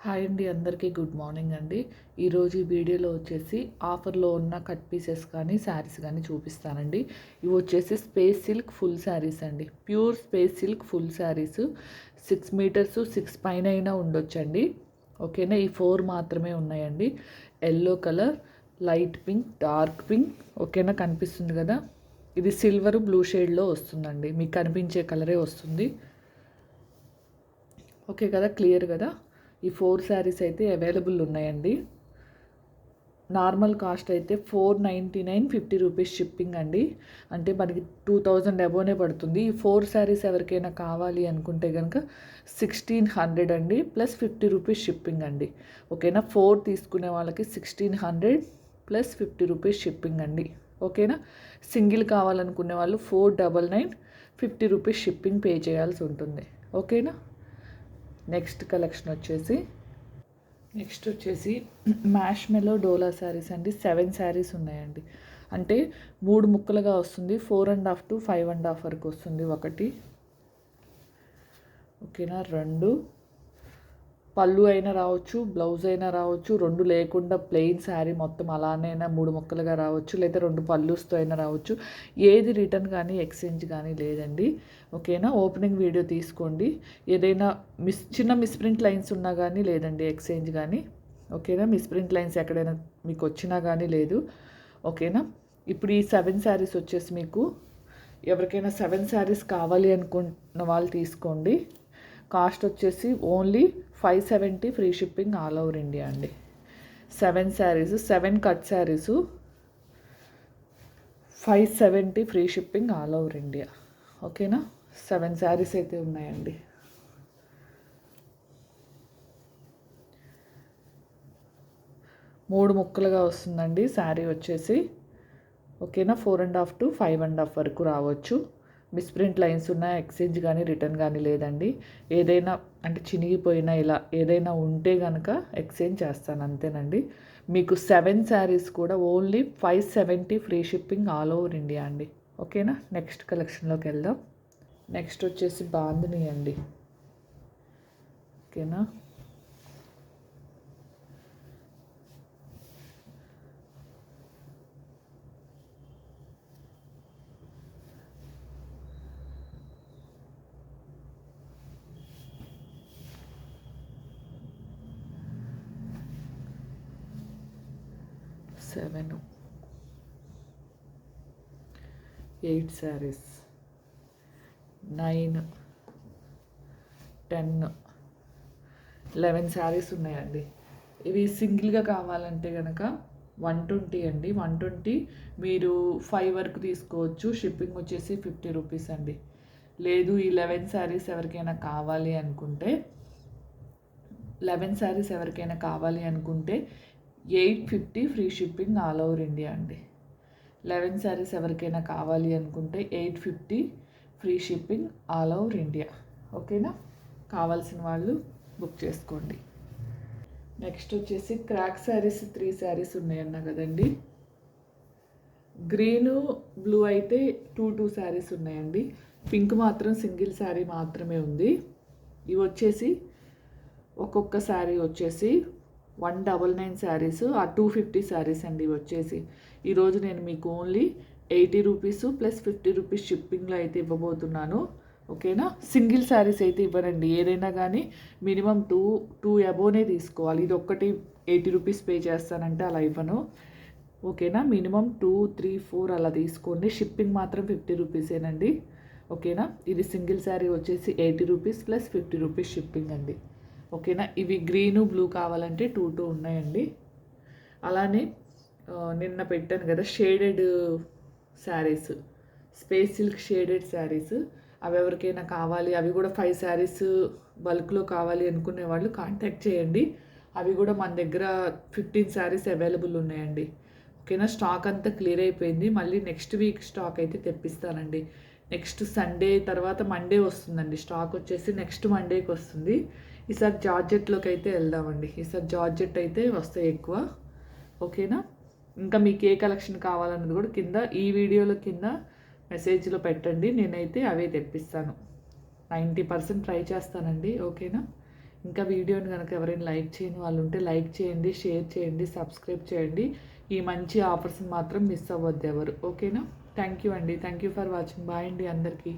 Hi అండి, అందరికీ good morning అండి. ఈరోజు ఈ వీడియోలో వచ్చేసి ఆఫర్లో ఉన్న కట్ పీసెస్ కానీ శారీస్ కానీ చూపిస్తానండి. ఇవి వచ్చేసి స్పేస్ సిల్క్ ఫుల్ శారీస్ అండి. Pure space silk full sarees 6 metres 6 పైన అయినా ఉండొచ్చండి. ఓకేనా, ఈ 4 మాత్రమే ఉన్నాయండి. Yellow colour, light pink, dark pink. ఓకేనా, కనిపిస్తుంది కదా. ఇది సిల్వర్ బ్లూ షేడ్లో వస్తుందండి. మీకు కనిపించే కలరే వస్తుంది. ఓకే కదా, క్లియర్ కదా. ఈ 4 శారీస్ అయితే అవైలబుల్ ఉన్నాయండి. నార్మల్ కాస్ట్ అయితే 499, 50 రూపీస్ షిప్పింగ్ అండి. అంటే మనకి 2000 అబోనే పడుతుంది. ఈ 4 శారీస్ ఎవరికైనా కావాలి అనుకుంటే కనుక 1600 అండి, ప్లస్ 50 రూపీస్ షిప్పింగ్ అండి. ఓకేనా, 4 తీసుకునే వాళ్ళకి 1600 ప్లస్ 50 రూపీస్ షిప్పింగ్ అండి. ఓకేనా, సింగిల్ కావాలనుకునే వాళ్ళు 499, 50 రూపీస్ షిప్పింగ్ పే చేయాల్సి ఉంటుంది. ఓకేనా. నెక్స్ట్ వచ్చేసి మ్యాష్ మెలో డోలా శారీస్ అండి. 7 శారీస్ ఉన్నాయండి. అంటే 3 ముక్కలుగా వస్తుంది. 4.5 to 5.5 వరకు వస్తుంది ఒకటి. ఓకేనా, 2 పళ్ళు అయినా రావచ్చు, బ్లౌజ్ అయినా రావచ్చు, 2 లేకుండా ప్లెయిన్ శారీ మొత్తం అలానైనా 3 ముక్కలుగా రావచ్చు, లేదా 2 పళ్ళుస్తో అయినా రావచ్చు. ఏది రిటర్న్ కానీ ఎక్స్చేంజ్ కానీ లేదండి. ఓకేనా, ఓపెనింగ్ వీడియో తీసుకోండి. ఏదైనా చిన్న మిస్ప్రింట్ లైన్స్ ఉన్నా కానీ లేదండి ఎక్స్చేంజ్ కానీ. ఓకేనా, మిస్ప్రింట్ లైన్స్ ఎక్కడైనా మీకు వచ్చినా కానీ లేదు. ఓకేనా, ఇప్పుడు ఈ 7 శారీస్ వచ్చేసి మీకు ఎవరికైనా 7 శారీస్ కావాలి అనుకుంటున్న వాళ్ళు తీసుకోండి. కాస్ట్ వచ్చేసి only 570 free shipping all over India అండి. 7 saris, 7 cut saris 570 free shipping all over India. ఓకేనా, 7 శారీస్ అయితే ఉన్నాయండి. మూడు ముక్కలుగా వస్తుందండి శారీ వచ్చేసి. ఓకేనా, 4.5 to 5.5 వరకు రావచ్చు. మిస్ప్రింట్ లైన్స్ ఉన్న ఎక్స్చేంజ్ కానీ రిటర్న్ కానీ లేదండి. ఏదైనా అంటే చినిగిపోయినా ఇలా ఏదైనా ఉంటే కనుక ఎక్స్చేంజ్ చేస్తాను అంతేనండి. మీకు 7 శారీస్ కూడా only 570 free shipping all over India అండి. ఓకేనా, నెక్స్ట్ కలెక్షన్లోకి వెళ్దాం. నెక్స్ట్ వచ్చేసి బాందిని అండి. ఓకేనా, 7, 8 శారీస్, 9, 10, 11 శారీస్ ఉన్నాయండి. ఇవి సింగిల్గా కావాలంటే కనుక 120 అండి. 120 మీరు 5 వరకు తీసుకోవచ్చు. షిప్పింగ్ వచ్చేసి 50 రూపీస్ అండి. లేదు ఈ 11 శారీస్ ఎవరికైనా కావాలి అనుకుంటే 850 free shipping all over India అండి. 11 శారీస్ ఎవరికైనా కావాలి అనుకుంటే 850 free shipping all over India. ఓకేనా, కావాల్సిన వాళ్ళు బుక్ చేసుకోండి. నెక్స్ట్ వచ్చేసి క్రాక్ శారీస్ 3 శారీస్ ఉన్నాయన్నా కదండి. గ్రీను బ్లూ అయితే 2 శారీస్ ఉన్నాయండి. పింక్ మాత్రం సింగిల్ శారీ మాత్రమే ఉంది. ఇవి వచ్చేసి ఒక్కొక్క శారీ వచ్చేసి 199 శారీస్, 250 శారీస్ అండి. ఇవి వచ్చేసి ఈరోజు నేను మీకు ఓన్లీ 80 రూపీస్ ప్లస్ 50 రూపీస్ షిప్పింగ్లో అయితే ఇవ్వబోతున్నాను. ఓకేనా, సింగిల్ శారీస్ అయితే ఇవ్వనండి. ఏదైనా కానీ మినిమం 2 అబోనే తీసుకోవాలి. ఇది ఒక్కటి 80 రూపీస్ పే చేస్తానంటే అలా ఇవ్వను. ఓకేనా, మినిమం 2, 3, 4 అలా తీసుకోండి. షిప్పింగ్ మాత్రం 50 రూపీసేనండి. ఓకేనా, ఇది సింగిల్ శారీ వచ్చేసి 80 రూపీస్ ప్లస్ 50 రూపీస్ షిప్పింగ్ అండి. ఓకేనా, ఇవి గ్రీను బ్లూ కావాలంటే 2 ఉన్నాయండి. అలానే నిన్న పెట్టాను కదా shaded saris, space silk shaded saris, అవి ఎవరికైనా కావాలి, అవి కూడా 5 శారీస్ బల్క్లో కావాలి అనుకునే వాళ్ళు కాంటాక్ట్ చేయండి. అవి కూడా మన దగ్గర 15 శారీస్ అవైలబుల్ ఉన్నాయండి. ఓకేనా, స్టాక్ అంతా క్లియర్ అయిపోయింది. మళ్ళీ నెక్స్ట్ వీక్ స్టాక్ అయితే తెప్పిస్తానండి. నెక్స్ట్ సండే తర్వాత మండే వస్తుందండి. స్టాక్ వచ్చేసి నెక్స్ట్ మండేకి వస్తుంది. ఈసారి జార్జెట్లోకి అయితే వెళ్దామండి. ఈసారి జార్జెట్ అయితే వస్తాయి ఎక్కువ. ఓకేనా, ఇంకా మీకు ఏ కలెక్షన్ కావాలన్నది కూడా కింద ఈ వీడియోలో కింద మెసేజ్లో పెట్టండి. నేనైతే అవే తెప్పిస్తాను. 90% ట్రై చేస్తానండి. ఓకేనా, ఇంకా వీడియోని కనుక ఎవరైనా లైక్ చేయని వాళ్ళు ఉంటే లైక్ చేయండి, షేర్ చేయండి, సబ్స్క్రైబ్ చేయండి. ఈ మంచి ఆఫర్స్ని మాత్రం మిస్ అవ్వద్దు ఎవరు. ఓకేనా? థ్యాంక్ యూ అండి. Thank you for watching. Bye అండి అందరికీ.